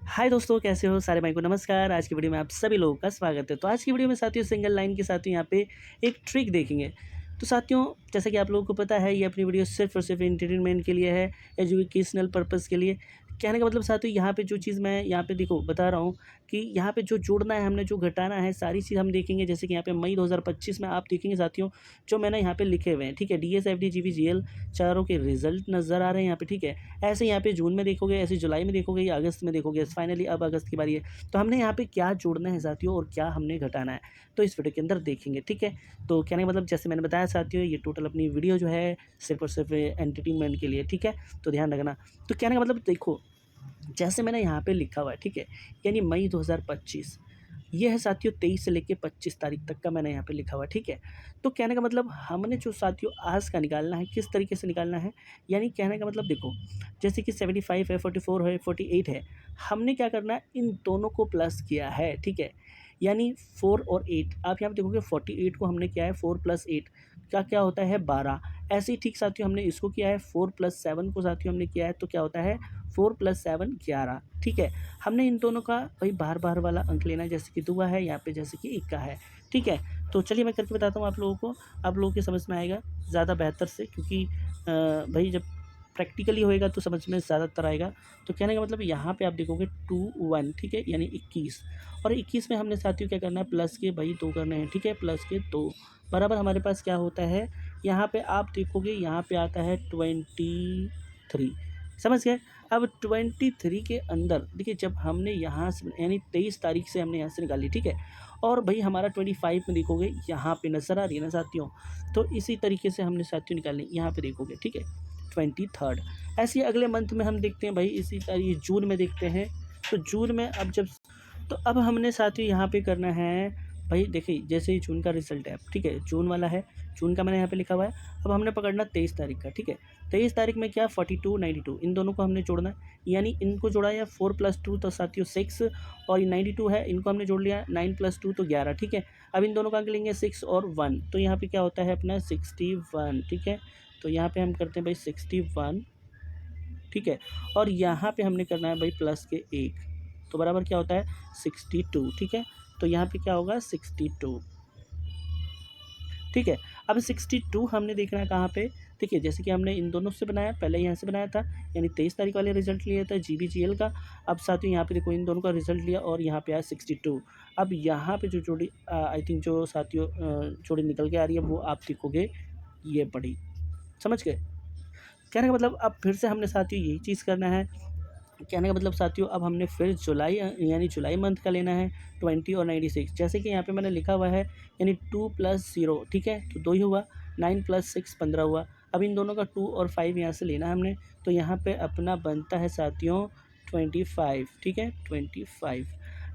हाय दोस्तों, कैसे हो सारे भाई को नमस्कार। आज की वीडियो में आप सभी लोगों का स्वागत है। तो आज की वीडियो में साथियों सिंगल लाइन के साथियों यहाँ पे एक ट्रिक देखेंगे। तो साथियों जैसा कि आप लोगों को पता है, ये अपनी वीडियो सिर्फ और सिर्फ एंटरटेनमेंट के लिए है, एजुकेशनल पर्पज़ के लिए। कहने का मतलब साथियों यहाँ पे जो चीज़ मैं यहाँ पे देखो बता रहा हूँ कि यहाँ पे जो जोड़ना है हमने, जो घटाना है, सारी चीज़ हम देखेंगे। जैसे कि यहाँ पे मई 2025 में आप देखेंगे साथियों, जो मैंने यहाँ पे लिखे हुए हैं, ठीक है। डीएस, एफडी, जीवीजीएल चारों के रिजल्ट नज़र आ रहे हैं यहाँ पे, ठीक है। ऐसे यहाँ पे जून में देखोगे, ऐसे जुलाई में देखोगे, या अगस्त में देखोगे। फाइनली अब अगस्त की बारी है। तो हमने यहाँ पे क्या जोड़ना है साथियों और क्या हमने घटाना है, तो इस वीडियो के अंदर देखेंगे, ठीक है। तो कहने का मतलब जैसे मैंने बताया साथियों, ये टोटल अपनी वीडियो जो है सिर्फ और सिर्फ एंटरटेनमेंट के लिए, ठीक है। तो ध्यान रखना। तो कहने का मतलब देखो, जैसे मैंने यहाँ पे लिखा हुआ है, ठीक है, यानी मई 2025, ये है साथियों 23 से लेके 25 तारीख तक का मैंने यहाँ पे लिखा हुआ है, ठीक है। तो कहने का मतलब हमने जो साथियों आज का निकालना है, किस तरीके से निकालना है, यानी कहने का मतलब देखो, जैसे कि 75 है, 44 है, 48 है, हमने क्या करना है, इन दोनों को प्लस किया है, ठीक है। यानी 4 और 8, आप यहाँ पे देखोगे 48 को हमने किया है 4 + 8 का क्या होता है 12। ऐसे ही ठीक साथियों हमने इसको किया है 4 + 7 को साथियों हमने किया है, तो क्या होता है 4 + 7 11, ठीक है। हमने इन दोनों का भाई बाहर बाहर वाला अंक लेना है, जैसे कि 2 है यहाँ पे, जैसे कि 1 का है, ठीक है। तो चलिए मैं करके बताता हूँ आप लोगों को, आप लोगों की समझ में आएगा ज़्यादा बेहतर से, क्योंकि भाई जब प्रैक्टिकली होएगा तो समझ में ज़्यादातर आएगा। तो कहने का मतलब यहाँ पे आप देखोगे 2 1, ठीक है, यानी 21, और 21 में हमने साथियों क्या करना है, प्लस के भाई 2 करने हैं, ठीक है, प्लस के 2 बराबर हमारे पास क्या होता है, यहाँ पे आप देखोगे यहाँ पे आता है 23, समझ गए। अब 23 के अंदर देखिए, जब हमने यहाँ से यानी 23 तारीख से हमने यहाँ से निकाली, ठीक है, और भाई हमारा 25 में देखोगे यहाँ पे नज़र आ रही है ना साथियों, तो इसी तरीके से हमने साथियों निकालनी, यहाँ पे देखोगे, ठीक है, 23। ऐसे ही अगले मंथ में हम देखते हैं भाई, इसी तारीख जून में देखते हैं। तो जून में अब जब, तो अब हमने साथियों यहाँ पे करना है भाई, देखिए जैसे ही जून का रिजल्ट है, ठीक है, जून वाला है, जून का मैंने यहाँ पे लिखा हुआ है। अब हमने पकड़ना 23 तारीख का, ठीक है। 23 तारीख में क्या 42 92, इन दोनों को हमने जोड़ना है, यानी इनको जोड़ा या 4 + 2 तो साथियों 6, और ये 92 है, इनको हमने जोड़ लिया 9 + 2 तो 11, ठीक है। अब इन दोनों का अंक लेंगे 6 और 1, तो यहाँ पे क्या होता है अपना 61, ठीक है। तो यहाँ पे हम करते हैं भाई 61, ठीक है, और यहाँ पे हमने करना है भाई प्लस के 1, तो बराबर क्या होता है 62, ठीक है। तो यहाँ पे क्या होगा 62, ठीक है। अब 62 हमने देखना है कहाँ पे, देखिए जैसे कि हमने इन दोनों से बनाया, पहले यहाँ से बनाया था, यानी 23 तारीख वाले रिजल्ट लिया था जीबीजीएल का। अब साथियों यहाँ पे देखो इन दोनों का रिजल्ट लिया और यहाँ पे आया 62। अब यहाँ पे जो जोड़ी आई थिंक जो साथियों जोड़ी निकल के आ रही है, वो आप देखोगे ये बड़ी, समझ गए। कहने का मतलब अब फिर से हमने साथियों यही चीज़ करना है। कहने का मतलब साथियों अब हमने फिर जुलाई यानी जुलाई मंथ का लेना है 20 और 96, जैसे कि यहाँ पे मैंने लिखा हुआ है, यानी 2 + 0, ठीक है, तो 2 ही हुआ, 9 + 6 15 हुआ। अब इन दोनों का 2 और 5 यहाँ से लेना है हमने, तो यहाँ पे अपना बनता है साथियों 25, ठीक है, 25।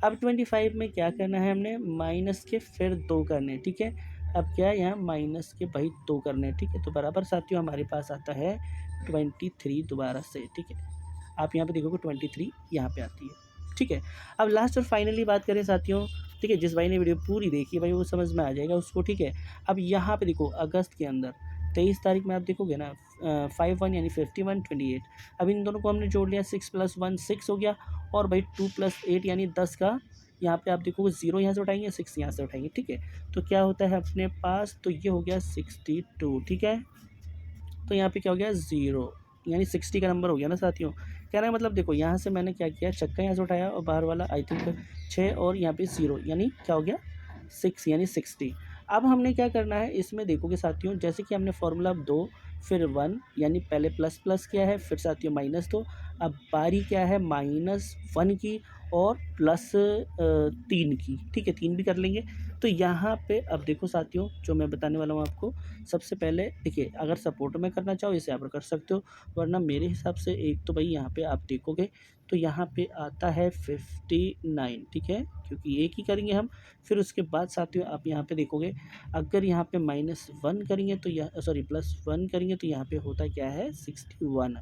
अब 25 में क्या करना है हमने, माइनस के फिर 2 करने हैं, ठीक है। अब क्या है यहाँ माइनस के भाई 2 करने हैं, ठीक है, तो बराबर साथियों हमारे पास आता है 23 दोबारा से, ठीक है। आप यहाँ पे देखोगे 23 यहाँ पे आती है, ठीक है। अब लास्ट और फाइनली बात करें साथियों, ठीक है, जिस भाई ने वीडियो पूरी देखी भाई वो समझ में आ जाएगा उसको, ठीक है। अब यहाँ पे देखो अगस्त के अंदर 23 तारीख में आप देखोगे ना 51 यानी 51 28। अब इन दोनों को हमने जोड़ लिया, 6 + 1 6 हो गया, और भाई 2 + 8 यानी 10 का, यहाँ पे आप देखोगे 0 यहाँ से उठाएंगे, 6 यहाँ से उठाएंगे, ठीक है। तो क्या होता है अपने पास, तो ये हो गया 62, ठीक है। तो यहाँ पे क्या हो गया 0, यानी 60 का नंबर हो गया ना साथियों। कहने का मतलब देखो यहाँ से मैंने क्या किया, चक्का यहाँ से उठाया और बाहर वाला आई थिंक 6, और यहाँ पे 0, यानी क्या हो गया 6, यानी 60। अब हमने क्या करना है इसमें देखोगे साथियों, जैसे कि हमने फार्मूला 2 फिर 1, यानी पहले प्लस प्लस किया है, फिर साथियों -2, अब बारी क्या है -1 की और +3 की, ठीक है, 3 भी कर लेंगे। तो यहाँ पे अब देखो साथियों, जो मैं बताने वाला हूँ आपको, सबसे पहले देखिए, अगर सपोर्ट में करना चाहो इसे आप कर सकते हो, वरना मेरे हिसाब से एक तो भाई यहाँ पे आप देखोगे तो यहाँ पे आता है 59, ठीक है, क्योंकि एक ही करेंगे हम। फिर उसके बाद साथियों आप यहाँ पे देखोगे, अगर यहाँ पे -1 करेंगे तो यह +1 करेंगे तो यहाँ पे होता क्या है 61,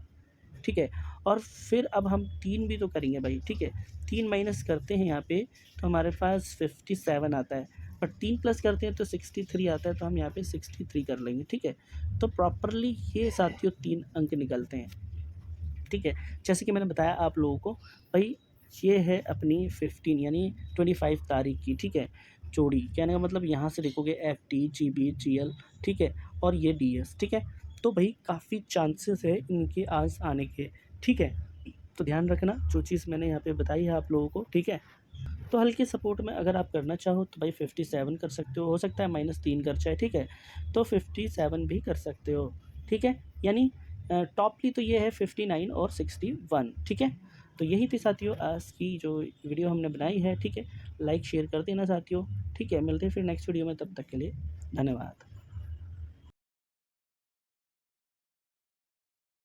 ठीक है। और फिर अब हम 3 भी तो करेंगे भाई, ठीक है, 3 माइनस करते हैं यहाँ पे तो हमारे पास 57 आता है, और 3 प्लस करते हैं तो 63 आता है, तो हम यहाँ पे 63 कर लेंगे, ठीक है। तो प्रॉपरली ये साथियों 3 अंक निकलते हैं, ठीक है। जैसे कि मैंने बताया आप लोगों को भाई, ये है अपनी 15 यानी 25 तारीख की, ठीक है, जोड़ी। कहने का मतलब यहाँ से देखोगे FT, GB, GL, ठीक है, और ये DS, ठीक है। तो भाई काफ़ी चांसेस है इनके आज आने के, ठीक है। तो ध्यान रखना जो चीज़ मैंने यहाँ पे बताई है आप लोगों को, ठीक है। तो हल्के सपोर्ट में अगर आप करना चाहो तो भाई 57 कर सकते हो सकता है -3 कर जाए, ठीक है। तो 57 भी कर सकते हो, ठीक है। यानी टॉपली तो ये है 59 और 61, ठीक है। तो यही थी साथियों आज की जो वीडियो हमने बनाई है, ठीक है। लाइक शेयर कर देना साथियों, ठीक है। मिलते हैं फिर नेक्स्ट वीडियो में, तब तक के लिए धन्यवाद।